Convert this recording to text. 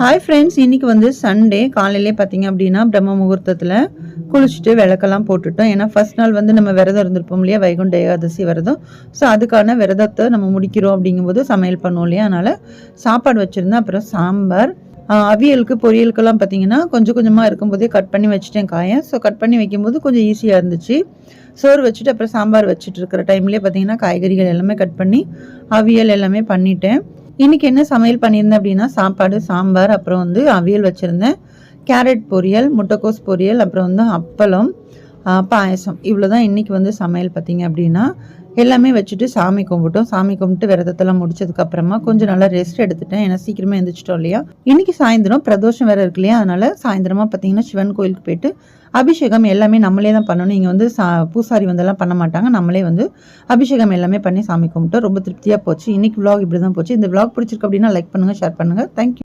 Hi friends, இன்னைக்கு வந்து Sunday காலையிலே பார்த்தீங்க அப்படின்னா பிரம்ம முகூர்த்தத்தில் குளிச்சுட்டு விளக்கெல்லாம் போட்டுட்டோம். ஏன்னா ஃபர்ஸ்ட் நாள் வந்து நம்ம விரதம் இருந்திருப்போம் இல்லையா, வைகுண்ட ஏகாதசி விரதம். ஸோ அதுக்கான விரதத்தை நம்ம முடிக்கிறோம் அப்படிங்கும்போது சமையல் பண்ணுவோம் இல்லையா, அதனால் சாப்பாடு வச்சுருந்தேன். அப்புறம் சாம்பார், அவியலுக்கு பொரியலுக்கெல்லாம் பார்த்தீங்கன்னா கொஞ்சம் கொஞ்சமாக இருக்கும்போதே கட் பண்ணி வச்சுட்டேன் காயை. ஸோ கட் பண்ணி வைக்கும்போது கொஞ்சம் ஈஸியாக இருந்துச்சு. சோறு வச்சுட்டு அப்புறம் சாம்பார் வச்சுட்டு இருக்கிற டைம்லேயே பார்த்தீங்கன்னா காய்கறிகள் எல்லாமே கட் பண்ணி அவியல் எல்லாமே பண்ணிட்டேன். இன்னைக்கு என்ன சமையல் பண்ணியிருந்தேன் அப்படின்னா, சாப்பாடு, சாம்பார், அப்புறம் வந்து அவியல் வச்சுருந்தேன், கேரட் பொரியல், முட்டைக்கோஸ் பொரியல், அப்புறம் வந்து அப்பளம், பாயசம். இவ்வளோ தான் இன்றைக்கி வந்து சமையல் பார்த்தீங்க அப்படின்னா. எல்லாமே வச்சுட்டு சாமி கும்பிட்டோம். சாமி கும்பிட்டு விரதத்தெல்லாம் முடிச்சதுக்கப்புறமா கொஞ்சம் நல்லா ரெஸ்ட் எடுத்துட்டேன். ஏன்னா சீக்கிரமாக எழுந்திரிச்சிட்டோம் இல்லையா. இன்றைக்கி சாயந்தரம் பிரதோஷம் வேறு இருக்கு இல்லையா, அதனால் சாயந்தரமாக பார்த்தீங்கன்னா சிவன் கோயிலுக்கு போயிட்டு அபிஷேகம் எல்லாமே நம்மளே தான் பண்ணணும். இங்கே வந்து பூசாரி வந்தெல்லாம் பண்ண மாட்டாங்க. நம்மளே வந்து அபிஷேகம் எல்லாமே பண்ணி சாமி கும்பிட்டோம். ரொம்ப திருப்தியாக போச்சு. இன்றைக்கி விலாக் இப்படி தான் போச்சு. இந்த விலாக் பிடிச்சிருக்கு அப்படின்னா லைக் பண்ணுங்கள், ஷேர் பண்ணுங்கள். தேங்க்யூ.